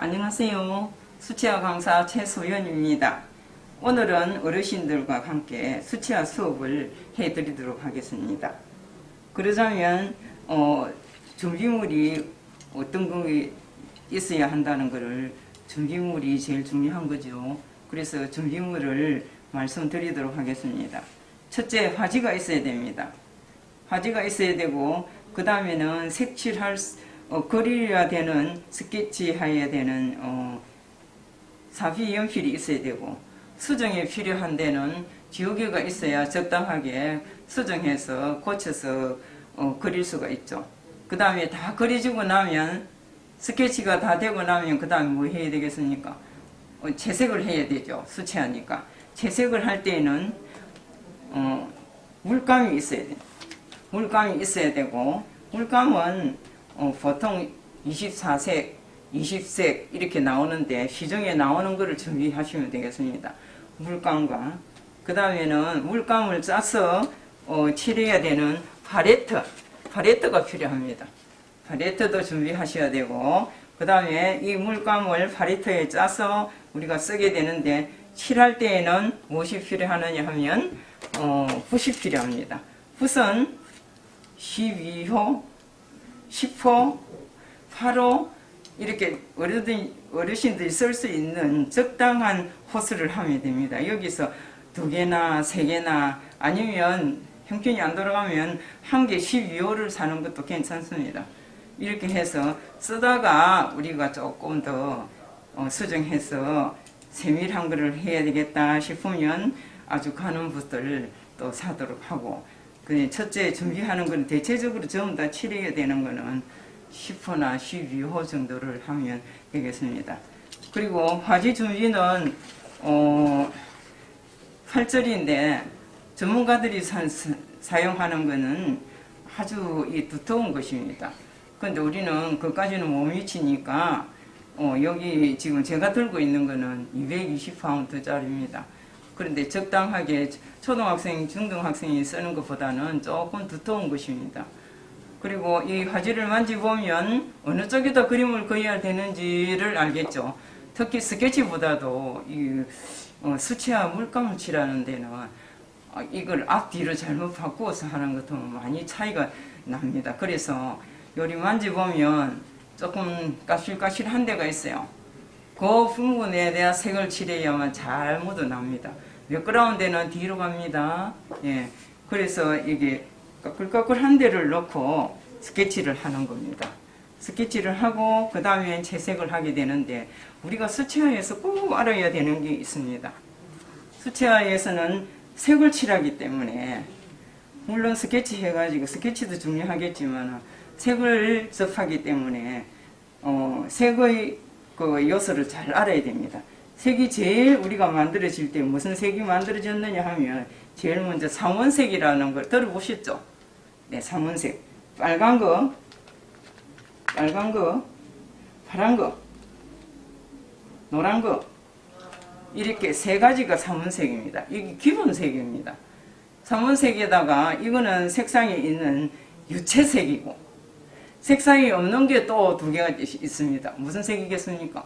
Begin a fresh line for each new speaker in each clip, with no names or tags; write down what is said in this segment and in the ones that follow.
안녕하세요. 수채화 강사 최소연입니다. 오늘은 어르신들과 함께 수채화 수업을 해드리도록 하겠습니다. 그러자면 준비물이 어떤 게 있어야 한다는 것을 준비물이 제일 중요한 거죠. 그래서 준비물을 말씀드리도록 하겠습니다. 첫째, 화지가 있어야 됩니다. 화지가 있어야 되고, 그 다음에는 색칠할 그려야 되는, 스케치해야 되는 사비 연필이 있어야 되고, 수정에 필요한 데는 지우개가 있어야 적당하게 수정해서 고쳐서 그릴 수가 있죠. 그 다음에 다 그려주고 나면, 스케치가 다 되고 나면 그 다음에 뭐 해야 되겠습니까? 채색을 해야 되죠. 수채하니까. 채색을 할 때에는 물감이 있어야 돼요. 물감이 있어야 되고, 물감은 보통 24색, 20색 이렇게 나오는데 시중에 나오는 거를 준비하시면 되겠습니다. 물감과 그 다음에는 물감을 짜서 칠해야 되는 팔레트가 필요합니다. 팔레트도 준비하셔야 되고, 그 다음에 이 물감을 팔레트에 짜서 우리가 쓰게 되는데, 칠할 때에는 무엇이 필요하느냐 하면 붓이 필요합니다. 붓은 12호, 10호, 8호 이렇게 어르신들이 쓸 수 있는 적당한 호수를 하면 됩니다. 여기서 2개나 3개나 아니면 형편이 안 돌아가면 1개 12호를 사는 것도 괜찮습니다. 이렇게 해서 쓰다가 우리가 조금 더 수정해서 세밀한 거를 해야 되겠다 싶으면 아주 가는 붓을 또 사도록 하고, 첫째 준비하는 건 대체적으로 전부 다 칠해야 되는 거는 10호나 12호 정도를 하면 되겠습니다. 그리고 화지 준비는 8절인데 전문가들이 사용하는 거는 아주 두터운 것입니다. 근데 우리는 그까지는 못 미치니까 여기 지금 제가 들고 있는 거는 220파운드짜리입니다. 그런데 적당하게 초등학생, 중등학생이 쓰는 것보다는 조금 두터운 것입니다. 그리고 이 화지를 만져보면 어느 쪽에다 그림을 그려야 되는지를 알겠죠. 특히 스케치보다도 이 수채화 물감을 칠하는 데는 이걸 앞뒤로 잘못 바꾸어서 하는 것도 많이 차이가 납니다. 그래서 요리 만져보면 조금 까실까실한 데가 있어요. 그 부분에 대한 색을 칠해야만 잘 묻어납니다. 미끄러운 데는 뒤로 갑니다. 예, 그래서 이게 까끌까끌한 데를 놓고 스케치를 하는 겁니다. 스케치를 하고 그 다음에 채색을 하게 되는데, 우리가 수채화에서 꼭 알아야 되는 게 있습니다. 수채화에서는 색을 칠하기 때문에, 물론 스케치 해가지고 스케치도 중요하겠지만 색을 접하기 때문에 색의 그 요소를 잘 알아야 됩니다. 색이 제일 우리가 만들어질 때 무슨 색이 만들어졌느냐 하면 제일 먼저 삼원색이라는 걸 들어보셨죠? 네, 삼원색. 빨간 거, 파란 거, 노란 거, 이렇게 3가지가 삼원색입니다. 이게 기본색입니다. 삼원색에다가 이거는 색상이 있는 유채색이고, 색상이 없는 게 또 2개가 있습니다. 무슨 색이겠습니까?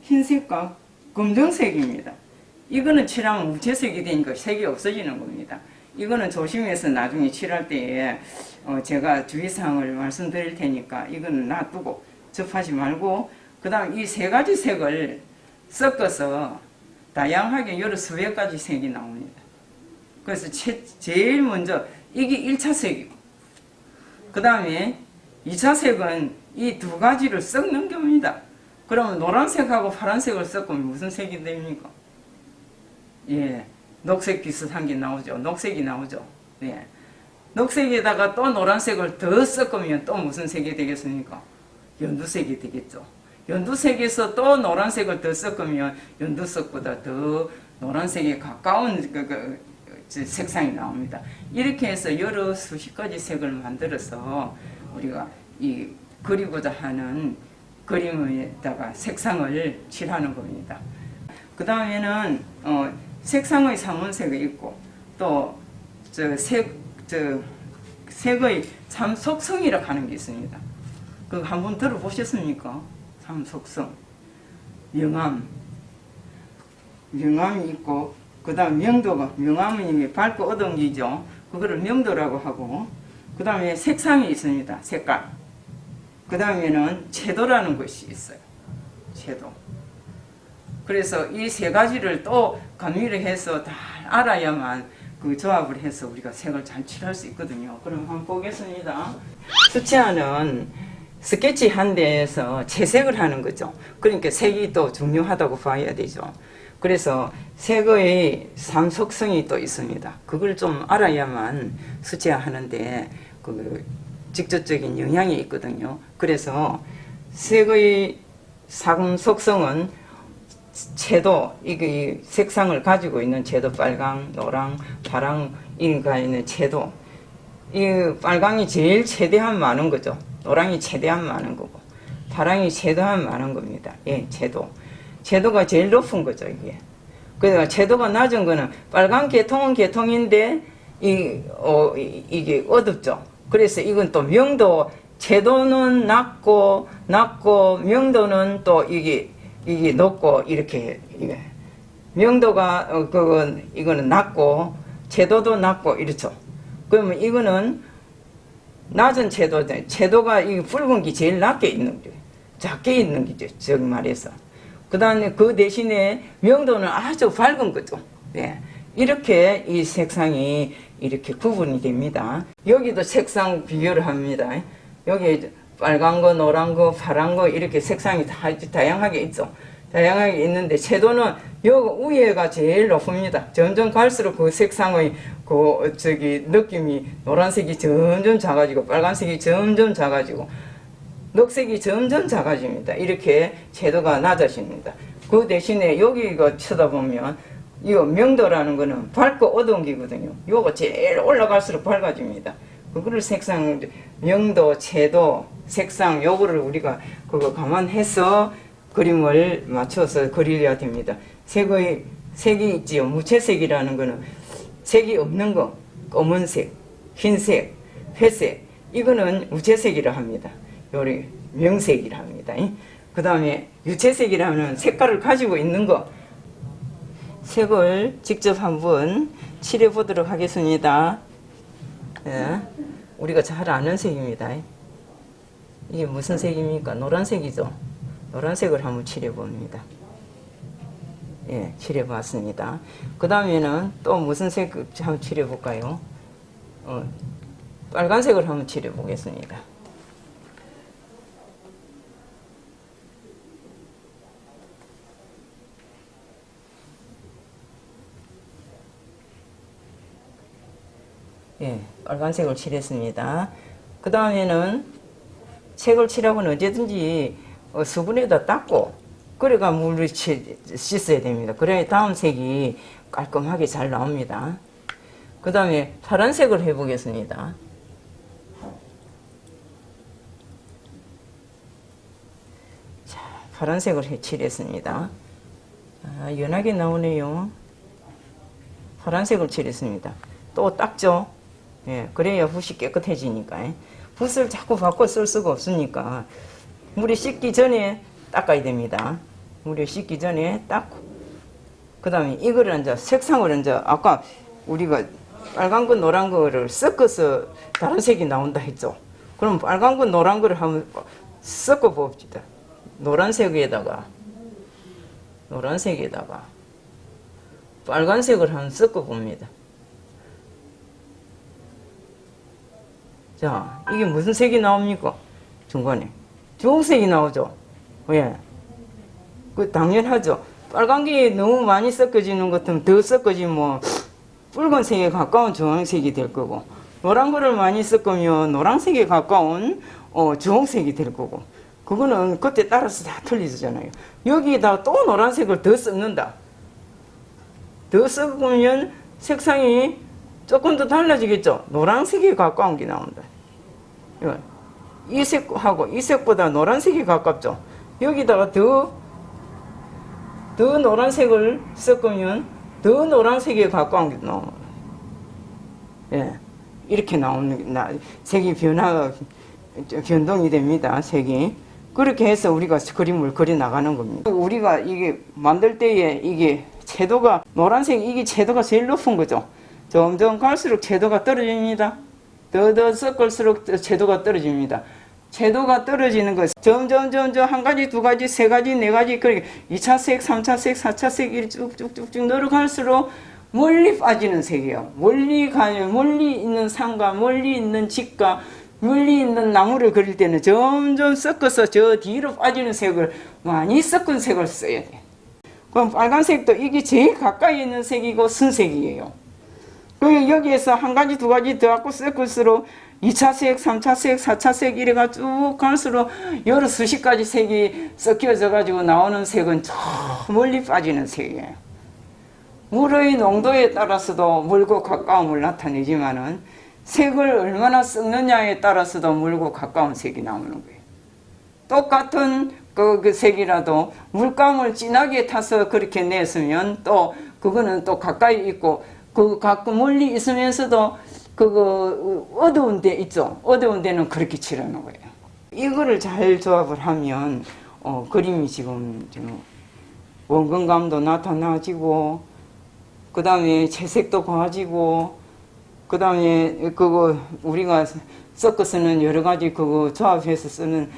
흰색과 검정색입니다. 이거는 칠하면 무채색이 되니까 색이 없어지는 겁니다. 이거는 조심해서 나중에 칠할 때에 제가 주의사항을 말씀드릴 테니까 이거는 놔두고 접하지 말고, 그 다음 이 3가지 색을 섞어서 다양하게 여러 수백 가지 색이 나옵니다. 그래서 제일 먼저 이게 1차 색이고, 그 다음에 2차 색은 이 2가지를 섞는 겁니다. 그러면 노란색하고 파란색을 섞으면 무슨 색이 됩니까? 예, 녹색 비슷한 게 나오죠. 녹색이 나오죠. 예. 녹색에다가 또 노란색을 더 섞으면 또 무슨 색이 되겠습니까? 연두색이 되겠죠. 연두색에서 또 노란색을 더 섞으면 연두색보다 더 노란색에 가까운 색상이 나옵니다. 이렇게 해서 여러 수십 가지 색을 만들어서 우리가 이 그리고자 하는 그림에다가 색상을 칠하는 겁니다. 그 다음에는 색상의 삼원색이 있고, 또 색의 참속성이라고 하는 게 있습니다. 그거 한번 들어보셨습니까? 삼속성. 명암. 명암이 있고, 그 다음 명도가, 명암은 밝고 어두운 기죠. 그거를 명도라고 하고, 그 다음에 색상이 있습니다. 색깔. 그 다음에는 채도라는 것이 있어요. 채도. 그래서 이 세 가지를 또 가미를 해서 다 알아야만 그 조합을 해서 우리가 색을 잘 칠할 수 있거든요. 그럼 한번 보겠습니다. 수채화는 스케치 한 데에서 채색을 하는 거죠. 그러니까 색이 또 중요하다고 봐야 되죠. 그래서 색의 삼속성이 또 있습니다. 그걸 좀 알아야만 수채화 하는데 그 직접적인 영향이 있거든요. 그래서 색의 삼속성은 채도, 이 색상을 가지고 있는 채도, 빨강, 노랑, 파랑, 이가 있는 채도. 이 빨강이 제일 최대한 많은 거죠. 노랑이 최대한 많은 거고, 파랑이 최대한 많은 겁니다. 예, 채도. 채도가 제일 높은 거죠, 이게. 그래서 채도가 낮은 거는 빨간 계통은 계통인데, 이게 어둡죠. 그래서 이건 또 명도, 채도는 낮고, 명도는 또 이게 높고, 이렇게, 이게. 명도가, 이거는 낮고, 채도도 낮고, 이렇죠. 그러면 이거는 낮은 채도가 이 붉은 게 제일 낮게 있는 거죠. 작게 있는 거죠. 즉 말해서. 그 다음에 그 대신에 명도는 아주 밝은 거죠. 네. 이렇게 이 색상이 이렇게 구분이 됩니다. 여기도 색상 비교를 합니다. 여기 빨간 거, 노란 거, 파란 거 이렇게 색상이 다양하게 있죠. 다양하게 있는데 채도는 요 위에가 제일 높습니다. 점점 갈수록 그 색상의 느낌이 노란색이 점점 작아지고 빨간색이 점점 작아지고 녹색이 점점 작아집니다. 이렇게 채도가 낮아집니다. 그 대신에 여기가 쳐다보면 이 명도라는 거는 밝고 어두운 기거든요. 요거 제일 올라갈수록 밝아집니다. 그거를 색상, 명도, 채도, 색상 요거를 우리가 그거 감안해서 그림을 맞춰서 그려야 됩니다. 색이 있지요. 무채색이라는 거는 색이 없는 거, 검은색, 흰색, 회색, 이거는 무채색이라 합니다. 요리 명색이라 합니다. 그 다음에 유채색이라는 색깔을 가지고 있는 거, 색을 직접 한번 칠해 보도록 하겠습니다. 네. 우리가 잘 아는 색입니다. 이게 무슨 색입니까? 노란색이죠. 노란색을 한번 칠해 봅니다. 예, 칠해 봤습니다. 그 다음에는 또 무슨 색 한번 칠해 볼까요? 빨간색을 한번 칠해 보겠습니다. 예, 빨간색을 칠했습니다. 그 다음에는 색을 칠하고는 언제든지 수분에다 닦고 그래가 물을 씻어야 됩니다. 그래야 다음 색이 깔끔하게 잘 나옵니다. 그 다음에 파란색을 해보겠습니다. 자, 파란색을 칠했습니다. 아, 연하게 나오네요. 파란색을 칠했습니다. 또 닦죠. 예, 그래야 붓이 깨끗해지니까. 붓을 자꾸 바꿔 쓸 수가 없으니까 물이 씻기 전에 닦아야 됩니다. 물이 씻기 전에 닦고 그 다음에 이거를 이제 색상을 이제 아까 우리가 빨간 거 노란 거를 섞어서 다른 색이 나온다 했죠. 그럼 빨간 거 노란 거를 한번 섞어 봅시다. 노란색에다가 빨간색을 한번 섞어 봅니다. 자, 이게 무슨 색이 나옵니까? 중간에 주홍색이 나오죠. 예, 그 당연하죠. 빨간 게 너무 많이 섞어지는 것 같으면 더 섞어지면 붉은색에 가까운 주황색이 될 거고, 노란 거를 많이 섞으면 노란색에 가까운 주홍색이 될 거고, 그거는 그때 따라서 다 틀리잖아요. 여기에다 또 노란색을 더 섞는다. 더 섞으면 색상이 조금 더 달라지겠죠. 노란색에 가까운 게 나온다. 이 색하고 이 색보다 노란색이 가깝죠. 여기다가 더 노란색을 섞으면 더 노란색에 가까운 게 나옵니다. 예, 이렇게 나오는 색이 변화가 변동이 됩니다. 색이. 그렇게 해서 우리가 그림을 그려 나가는 겁니다. 우리가 이게 만들 때에 이게 채도가 노란색 이게 채도가 제일 높은 거죠. 점점 갈수록 채도가 떨어집니다. 더 섞을수록 채도가 떨어집니다. 채도가 떨어지는 것 점점 한 가지, 두 가지, 세 가지, 네 가지 그렇게 2차색, 3차색, 4차색 이렇게 쭉쭉쭉쭉 늘어갈수록 멀리 빠지는 색이에요. 멀리 있는 산과 멀리 있는 집과 멀리 있는 나무를 그릴 때는 점점 섞어서 저 뒤로 빠지는 색을 많이 섞은 색을 써야 돼. 그럼 빨간색도 이게 제일 가까이 있는 색이고 순색이에요. 그리고 여기에서 한 가지, 두 가지 더 갖고 섞을수록 2차색, 3차색, 4차색 이래가 쭉 갈수록 여러 수십 가지 색이 섞여져 가지고 나오는 색은 저 멀리 빠지는 색이에요. 물의 농도에 따라서도 멀고 가까움을 나타내지만은 색을 얼마나 섞느냐에 따라서도 멀고 가까운 색이 나오는 거예요. 똑같은 그 색이라도 물감을 진하게 타서 그렇게 냈으면 또 그거는 또 가까이 있고 그 가끔 멀리 있으면서도 그거 어두운 데 있죠. 어두운 데는 그렇게 칠하는 거예요. 이거를 잘 조합을 하면 그림이 지금 원근감도 나타나지고 그 다음에 채색도 고와지고 그 다음에 그거 우리가 섞어 쓰는 여러 가지 그거 조합해서 쓰는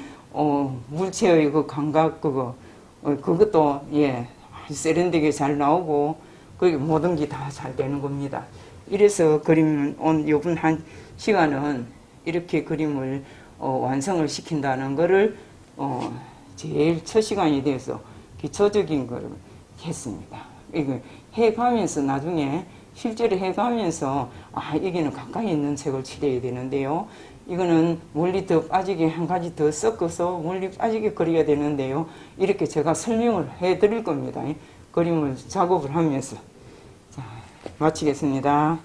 물체의 그 감각 그것도 예 세련되게 잘 나오고 그 모든 게 다 잘 되는 겁니다. 이래서 그림 요번 한 시간은 이렇게 그림을 완성을 시킨다는 거를 제일 첫 시간이 돼서 기초적인 거를 했습니다. 이거 해가면서 나중에 실제로 해가면서 여기는 가까이 있는 색을 칠해야 되는데요. 이거는 멀리 더 빠지게 한 가지 더 섞어서 멀리 빠지게 그려야 되는데요. 이렇게 제가 설명을 해 드릴 겁니다. 그림을 작업을 하면서. 자, 마치겠습니다.